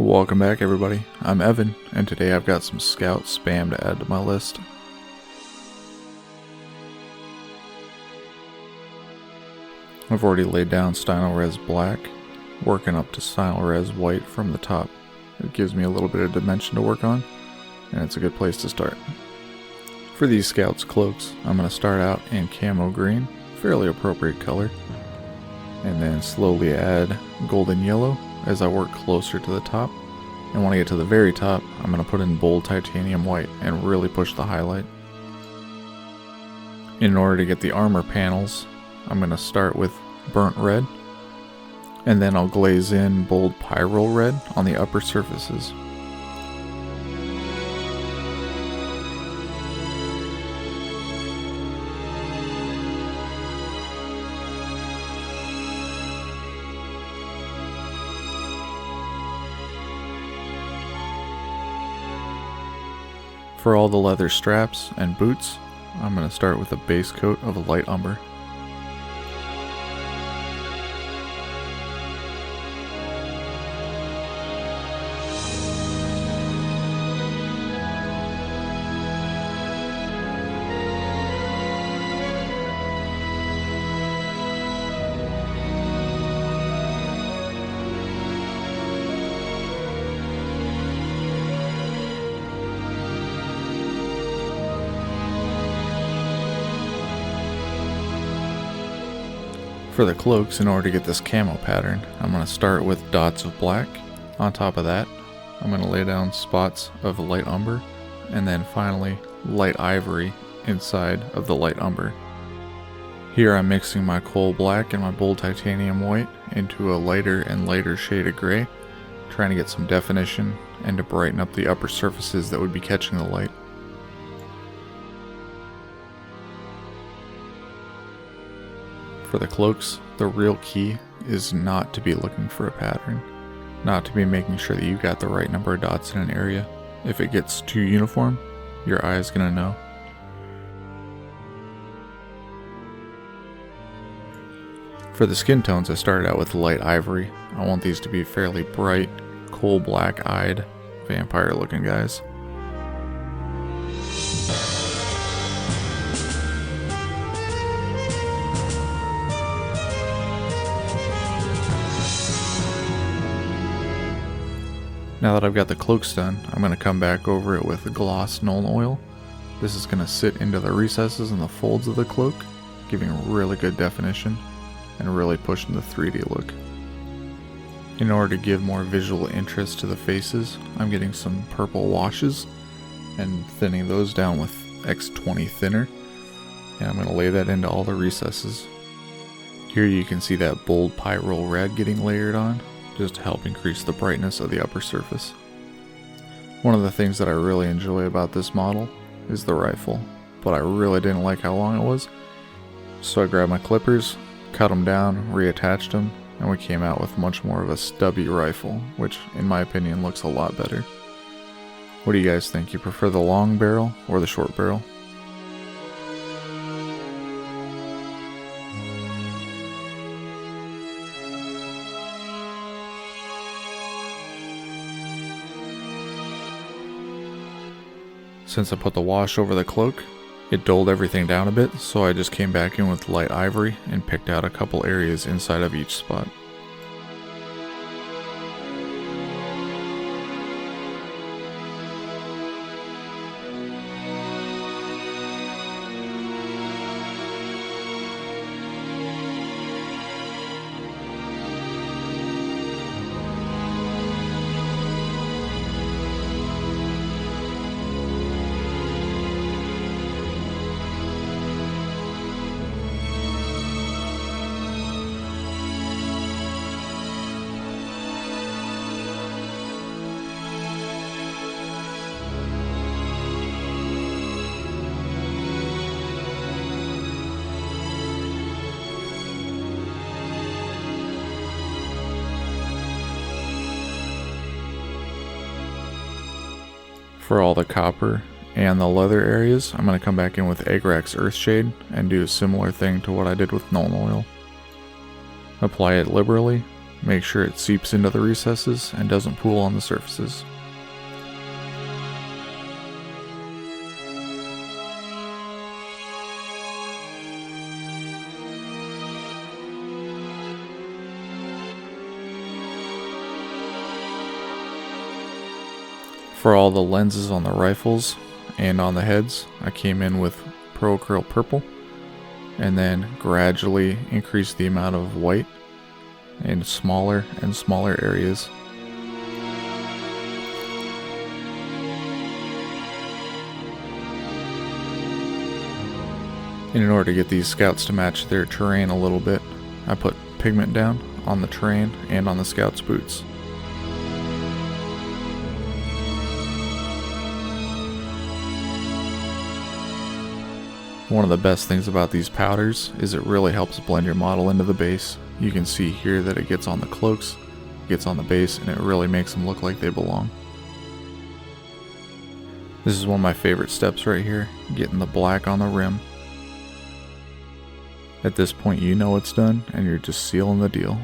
Welcome back everybody, I'm Evan, and today I've got some Scout spam to add to my list. I've already laid down Stynylrez black, working up to Stynylrez white from the top. It gives me a little bit of dimension to work on, and it's a good place to start. For these Scouts cloaks, I'm going to start out in Camo green, fairly appropriate color, and then slowly add golden yellow as I work closer to the top. And when I get to the very top, I'm going to put in bold titanium white and really push the highlight. In order to get the armor panels, I'm going to start with burnt red, and then I'll glaze in bold pyrrole red on the upper surfaces. For all the leather straps and boots, I'm going to start with a base coat of a light umber. For the cloaks, in order to get this camo pattern, I'm going to start with dots of black. On top of that, I'm going to lay down spots of light umber, and then finally light ivory inside of the light umber. Here I'm mixing my coal black and my bold titanium white into a lighter and lighter shade of gray, trying to get some definition and to brighten up the upper surfaces that would be catching the light. For the cloaks, the real key is not to be looking for a pattern, not to be making sure that you got the right number of dots in an area. If it gets too uniform, your eye is gonna know. For the skin tones, I started out with light ivory. I want these to be fairly bright, coal black-eyed, vampire-looking guys. Now that I've got the cloaks done, I'm going to come back over it with gloss Nuln Oil. This is going to sit into the recesses and the folds of the cloak, giving really good definition and really pushing the 3D look. In order to give more visual interest to the faces, I'm getting some purple washes and thinning those down with X20 thinner, and I'm going to lay that into all the recesses. Here you can see that bold pyrrole red getting layered on, just to help increase the brightness of the upper surface. One of the things that I really enjoy about this model is the rifle, but I really didn't like how long it was, so I grabbed my clippers, cut them down, reattached them, and we came out with much more of a stubby rifle, which in my opinion looks a lot better. What do you guys think? You prefer the long barrel or the short barrel? Since I put the wash over the cloak, it dulled everything down a bit, so I just came back in with light ivory and picked out a couple areas inside of each spot. For all the copper and the leather areas, I'm going to come back in with Agrax Earthshade and do a similar thing to what I did with Nuln Oil. Apply it liberally, Make sure it seeps into the recesses and doesn't pool on the surfaces. For all the lenses on the rifles and on the heads, I came in with Pro Acryl Purple and then gradually increased the amount of white in smaller and smaller areas. And in order to get these scouts to match their terrain a little bit, I put pigment down on the terrain and on the scouts' boots. One of the best things about these powders is it really helps blend your model into the base. You can see here that it gets on the cloaks, gets on the base, and it really makes them look like they belong. This is one of my favorite steps right here, getting the black on the rim. At this point you know it's done and you're just sealing the deal.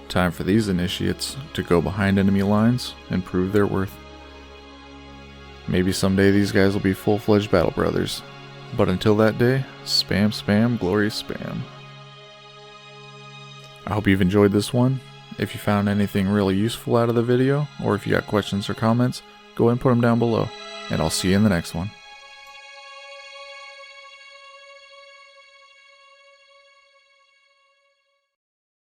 Time for these initiates to go behind enemy lines and prove their worth. Maybe someday these guys will be full-fledged battle brothers. But until that day, spam, spam, glorious spam. I hope you've enjoyed this one. If you found anything really useful out of the video, or if you got questions or comments, go ahead and put them down below. And I'll see you in the next one.